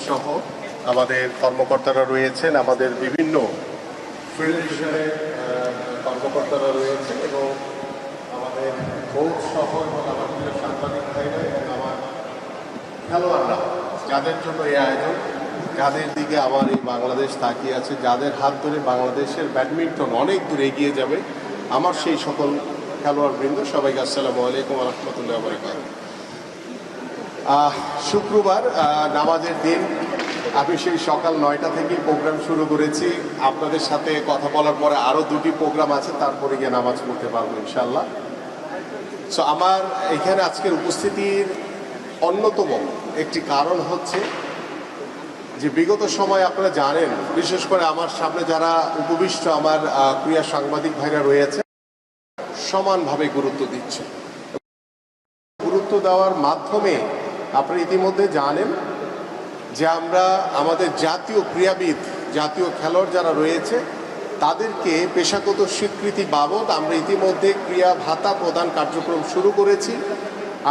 সহ আমাদের কর্মকর্তারা রয়েছেন, আমাদের বিভিন্ন ফিল্ডের কর্মকর্তারা রয়েছেন এবং আমাদের কোচ সহ এবং আমার প্রিয় সাংবাদিক ভাইরা এবং আমার খেলোয়াড়রা, যাদের জন্য এই আয়োজন, যাদের দিকে আমার এই বাংলাদেশ তাকিয়ে আছে, যাদের হাত ধরে বাংলাদেশের ব্যাডমিন্টন অনেক দূর এগিয়ে যাবে, আমার সেই সকল খেলোয়াড়বৃন্দ, সবাইকে আসসালামু আলাইকুম ওয়া রাহমাতুল্লাহি ওয়া বারাকাতুহু। শুক্রবার নামাজের দিন, আমি সেই সকাল 9টা থেকেই প্রোগ্রাম শুরু করেছি। আপনাদের সাথে কথা বলার পরে আরও 2টি প্রোগ্রাম আছে, তারপরে গিয়ে নামাজ পড়তে পারবো ইনশাল্লাহ। সো আমার এখানে আজকের উপস্থিতির অন্যতম একটি কারণ হচ্ছে যে বিগত সময় আপনারা জানেন, বিশেষ করে আমার সামনে যারা উপবিষ্ট আমার প্রিয় সাংবাদিক ভাইরা রয়েছে, সমানভাবে গুরুত্ব দিচ্ছে। গুরুত্ব দেওয়ার মাধ্যমে আপনারা ইতিমধ্যে জানেন যে আমরা আমাদের জাতীয় ক্রীড়াবিদ, জাতীয় খেলোয়াড় যারা রয়েছে, তাদেরকে পেশাগত স্বীকৃতি বাবদ আমরা ইতিমধ্যে ক্রীড়া ভাতা প্রদান কার্যক্রম শুরু করেছি।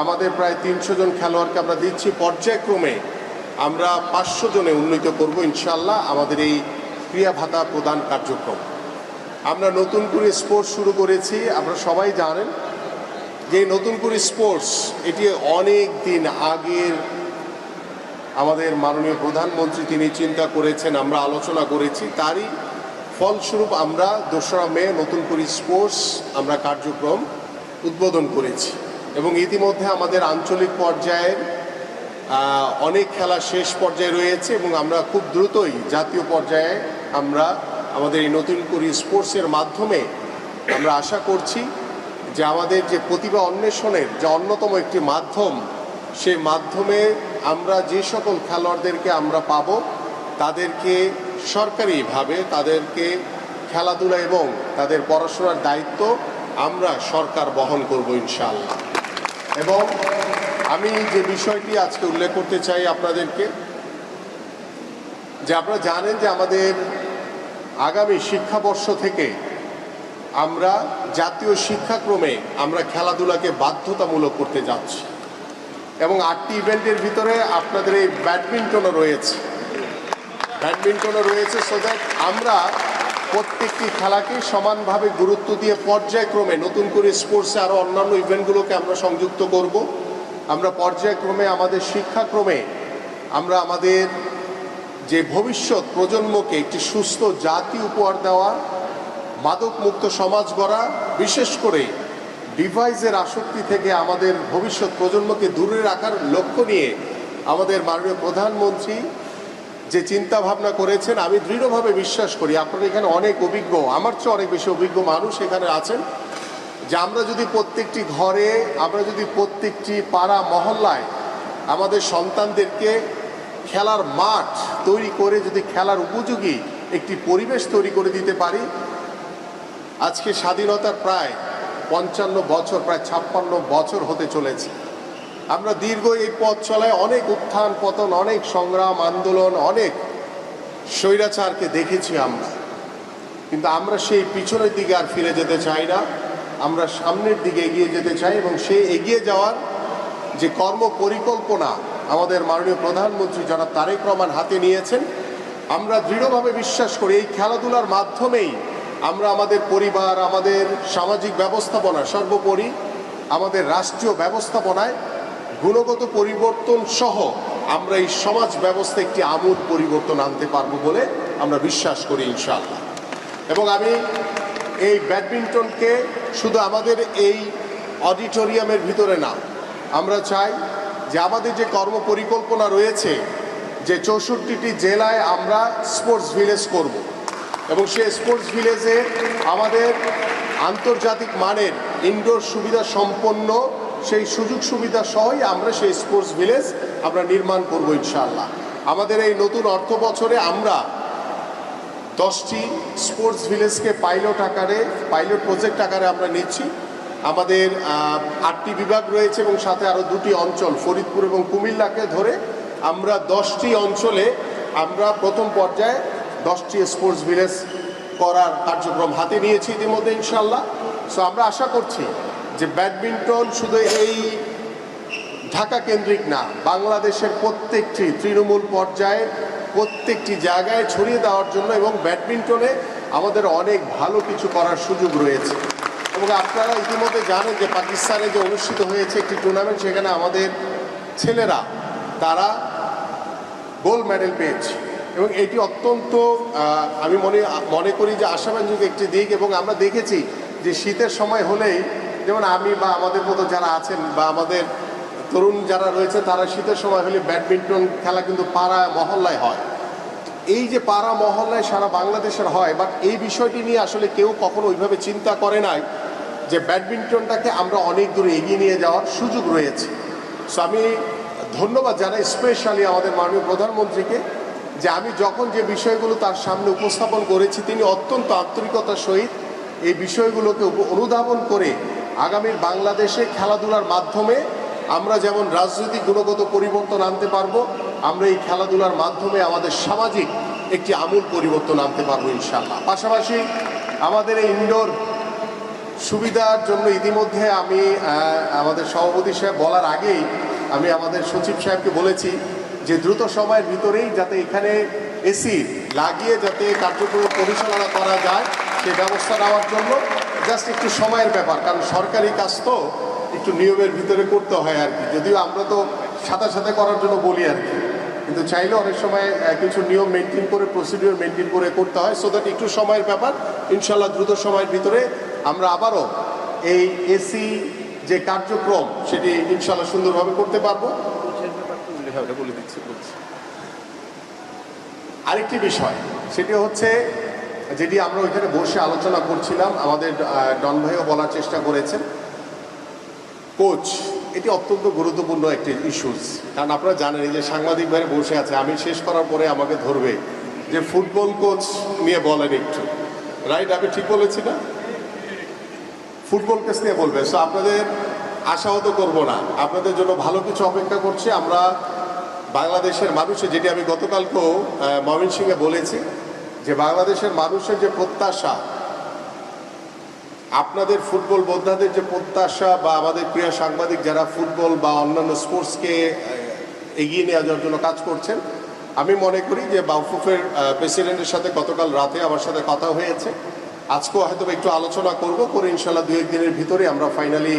আমাদের প্রায় 300 জন খেলোয়াড়কে আমরা দিচ্ছি। পর্যায়ক্রমে আমরা 500 জনে উন্নীত করব ইনশাল্লাহ আমাদের এই ক্রীড়া ভাতা প্রদান কার্যক্রম। আমরা নতুন করে স্পোর্টস শুরু করেছি। আপনারা সবাই জানেন যে নতুন করে স্পোর্টস, এটি অনেক দিন আগের আমাদের মাননীয় প্রধানমন্ত্রী তিনি চিন্তা করেছেন, আমরা আলোচনা করেছি। তারই ফলস্বরূপ আমরা 2রা মে নতুন করে স্পোর্টস আমরা কার্যক্রম উদ্বোধন করেছি এবং ইতিমধ্যে আমাদের আঞ্চলিক পর্যায়ের অনেক খেলা শেষ পর্যায়ে রয়েছে এবং আমরা খুব দ্রুতই জাতীয় পর্যায়ে আমরা আমাদের এই নতুন করে স্পোর্টসের মাধ্যমে আমরা আশা করছি যে আমাদের যে প্রতিভা অন্বেষণের যে অন্যতম একটি মাধ্যম, সেই মাধ্যমে আমরা যে সকল খেলোয়াড়দেরকে আমরা পাবো, তাদেরকে সরকারিভাবে তাদেরকে খেলাধুলা এবং তাদের পড়াশোনার দায়িত্ব আমরা সরকার বহন করব ইনশাআল্লাহ। এবং আমি যে বিষয়টি আজকে উল্লেখ করতে চাই আপনাদেরকে, যে আপনারা জানেন যে আমাদের আগামী শিক্ষাবর্ষ থেকে আমরা জাতীয় শিক্ষাক্রমে আমরা খেলাধুলাকে বাধ্যতামূলক করতে যাচ্ছি এবং 8টি ইভেন্টের ভিতরে আপনাদের এই ব্যাডমিন্টনও রয়েছে, সো দ্যাট আমরা প্রত্যেকটি খেলাকে সমানভাবে গুরুত্ব দিয়ে পর্যায়ক্রমে নতুন করে স্পোর্টসে আরও অন্যান্য ইভেন্টগুলোকে আমরা সংযুক্ত করব। আমরা পর্যায়ক্রমে আমাদের শিক্ষাক্রমে আমরা আমাদের যে ভবিষ্যৎ প্রজন্মকে একটি সুস্থ জাতি উপহার দেওয়া, মাদকমুক্ত সমাজ গড়া, বিশেষ করে ডিভাইসের আসক্তি থেকে আমাদের ভবিষ্যৎ প্রজন্মকে দূরে রাখার লক্ষ্য নিয়ে আমাদের মাননীয় প্রধানমন্ত্রী যে চিন্তা ভাবনা করেছেন, আমি দৃঢ়ভাবে বিশ্বাস করি আপনারা এখানে অনেক অভিজ্ঞ, আমার চেয়ে অনেক বেশি অভিজ্ঞ মানুষ এখানে আছেন, যে আমরা যদি প্রত্যেকটি ঘরে, আমরা যদি প্রত্যেকটি পাড়া মহল্লায় আমাদের সন্তানদেরকে খেলার মাঠ তৈরি করে যদি খেলার উপযোগী একটি পরিবেশ তৈরি করে দিতে পারি, আজকে স্বাধীনতার প্রায় 55 বছর, প্রায় 56 বছর হতে চলেছে। আমরা দীর্ঘ এই পথ চলায় অনেক উত্থান পতন, অনেক সংগ্রাম আন্দোলন, অনেক স্বৈরাচারকে দেখেছি আমরা, কিন্তু আমরা সেই পিছনের দিকে আর ফিরে যেতে চাই না। আমরা সামনের দিকে এগিয়ে যেতে চাই এবং সেই এগিয়ে যাওয়ার যে কর্ম পরিকল্পনা আমাদের মাননীয় প্রধানমন্ত্রী জনাব তারেক রহমান হাতে নিয়েছেন, আমরা দৃঢ়ভাবে বিশ্বাস করি এই খেলাধুলার মাধ্যমেই আমরা আমাদের পরিবার, আমাদের সামাজিক ব্যবস্থাপনা, সর্বোপরি আমাদের রাষ্ট্রীয় ব্যবস্থাপনায় গুণগত পরিবর্তন সহ আমরা এই সমাজ ব্যবস্থা একটি আমূল পরিবর্তন আনতে পারবো বলে আমরা বিশ্বাস করি ইনশাআল্লাহ। এবং আমি এই ব্যাডমিন্টনকে শুধু আমাদের এই অডিটোরিয়ামের ভিতরে না, আমরা চাই যে আমাদের যে কর্ম পরিকল্পনা রয়েছে, যে 64টি জেলায় আমরা স্পোর্টস ভিলেজ করব এবং সেই স্পোর্টস ভিলেজে আমাদের আন্তর্জাতিক মানের ইনডোর সুবিধা সম্পন্ন সেই সুযোগ সুবিধা সহই আমরা সেই স্পোর্টস ভিলেজ আমরা নির্মাণ করব ইনশাআল্লাহ। আমাদের এই নতুন অর্থ বছরে আমরা 10টি স্পোর্টস ভিলেজকে পাইলট প্রজেক্ট আকারে আমরা নিচ্ছি। আমাদের 8টি বিভাগ রয়েছে এবং সাথে আরও 2টি অঞ্চল, ফরিদপুর এবং কুমিল্লাকে ধরে আমরা 10টি অঞ্চলে আমরা প্রথম পর্যায়ে 10টি স্পোর্টস ভিলেজ করার কার্যক্রম হাতে নিয়েছি ইতিমধ্যে ইনশাআল্লাহ। সো আমরা আশা করছি যে ব্যাডমিন্টন শুধু এই ঢাকা কেন্দ্রিক না, বাংলাদেশের প্রত্যেকটি তৃণমূল পর্যায়ে প্রত্যেকটি জায়গায় ছড়িয়ে দেওয়ার জন্য, এবং ব্যাডমিন্টনে আমাদের অনেক ভালো কিছু করার সুযোগ রয়েছে। এবং আপনারা ইতিমধ্যে জানেন যে পাকিস্তানে যে অনুষ্ঠিত হয়েছে একটি টুর্নামেন্ট, সেখানে আমাদের ছেলেরা তারা গোল্ড মেডেল পেয়েছে, এবং এটি অত্যন্ত আমি মনে করি যে আশাব্যঞ্জক একটি দিক। এবং আমরা দেখেছি যে শীতের সময় হলেই, যেমন আমি বা আমাদের মতো যারা আছেন বা আমাদের তরুণ যারা রয়েছে, তারা শীতের সময় হলে ব্যাডমিন্টন খেলা কিন্তু পাড়া মহল্লায় হয়। এই যে পাড়া মহল্লায় সারা বাংলাদেশের হয়, বাট এই বিষয়টি নিয়ে আসলে কেউ কখনো ওইভাবে চিন্তা করে নাই যে ব্যাডমিন্টনটাকে আমরা অনেক দূরে এগিয়ে নিয়ে যাওয়ার সুযোগ রয়েছে। সো আমি ধন্যবাদ জানাই স্পেশালি আমাদের মাননীয় প্রধানমন্ত্রীকে, যে আমি যখন যে বিষয়গুলো তার সামনে উপস্থাপন করেছি, তিনি অত্যন্ত আন্তরিকতার সহিত এই বিষয়গুলোকে অনুধাবন করে আগামীর বাংলাদেশে খেলাধুলার মাধ্যমে আমরা যেমন রাজনৈতিক গুণগত পরিবর্তন আনতে পারবো, আমরা এই খেলাধুলার মাধ্যমে আমাদের সামাজিক একটি আমূল পরিবর্তন আনতে পারবো ইনশাআল্লাহ। পাশাপাশি আমাদের এই ইনডোর সুবিধার জন্য ইতিমধ্যে আমি আমাদের সভাপতি সাহেব বলার আগেই আমি আমাদের সচিব সাহেবকে বলেছি যে দ্রুত সময়ের ভিতরেই যাতে এখানে এসি লাগিয়ে যাতে কার্যক্রম পরিচালনা করা যায় সেই ব্যবস্থা নেওয়ার জন্য। জাস্ট একটু সময়ের ব্যাপার, কারণ সরকারি কাজ তো একটু নিয়মের ভিতরে করতে হয় আর কি, যদিও আমরা তো সাথে সাথে করার জন্য বলি আর কি, কিন্তু চাইলে অনেক সময় কিছু নিয়ম মেনটেন করে প্রসিডিওর মেনটেন করে করতে হয়। সো দ্যাট একটু সময়ের ব্যাপার, ইনশাল্লাহ দ্রুত সময়ের ভিতরে আমরা আবারও এই এসি যে কার্যক্রম সেটি ইনশাল্লাহ সুন্দরভাবে করতে পারবো। বলে দিচ্ছি। আরেকটি বিষয় সেটি হচ্ছে যেটি আমরা ওইখানে বসে আলোচনা করছিলাম, আমাদের ডন ভাইও বলার চেষ্টা করেছেন, কোচ। এটি অত্যন্ত গুরুত্বপূর্ণ একটি ইস্যুস, কারণ আপনারা জানেন এই যে সাংবাদিক ভাইরা বসে আছে, আমি শেষ করার পরে আমাকে ধরবে যে ফুটবল কোচ নিয়ে বলেন একটু, রাইট? আমি ঠিক বলেছি না? ফুটবল কোচ নিয়ে বলবে। সো আপনাদের আশাহত করব না, আপনাদের জন্য ভালো কিছু অপেক্ষা করছে। আমরা বাংলাদেশের মানুষের, যেটি আমি গতকালকেও ময়মনসিংহে বলেছি, যে বাংলাদেশের মানুষের যে প্রত্যাশা, আপনাদের ফুটবল বোদ্ধাদের যে প্রত্যাশা, বা আমাদের প্রিয় সাংবাদিক যারা ফুটবল বা অন্যান্য স্পোর্টসকে এগিয়ে নিয়ে যাওয়ার জন্য কাজ করছেন, আমি মনে করি যে বাউফুফের প্রেসিডেন্টের সাথে গতকাল রাতে আমার সাথে কথা হয়েছে, আজকেও হয়তো একটু আলোচনা করে ইনশাল্লাহ 2-1 দিনের ভিতরে আমরা ফাইনালি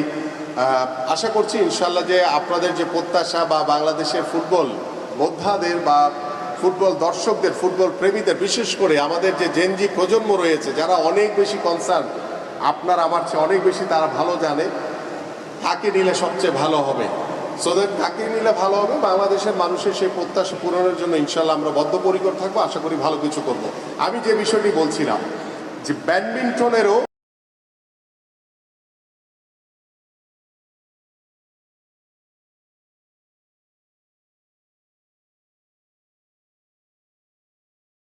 আশা করছি ইনশাল্লাহ যে আপনাদের যে প্রত্যাশা বা বাংলাদেশের ফুটবল বোদ্ধাদের বা ফুটবল দর্শকদের, ফুটবল প্রেমীদের, বিশেষ করে আমাদের যে জেনজি প্রজন্ম রয়েছে যারা অনেক বেশি কনসার্ন, আপনার আমার চেয়ে অনেক বেশি তারা ভালো জানে কাকে নিলে সবচেয়ে ভালো হবে। সো দ্যাট কাকে নিলে ভালো হবে, বাংলাদেশের মানুষের সেই প্রত্যাশা পূরণের জন্য ইনশাল্লাহ আমরা বদ্ধপরিকর থাকবো, আশা করি ভালো কিছু করব। আমি যে বিষয়টি বলছিলাম যে ব্যাডমিন্টনেরও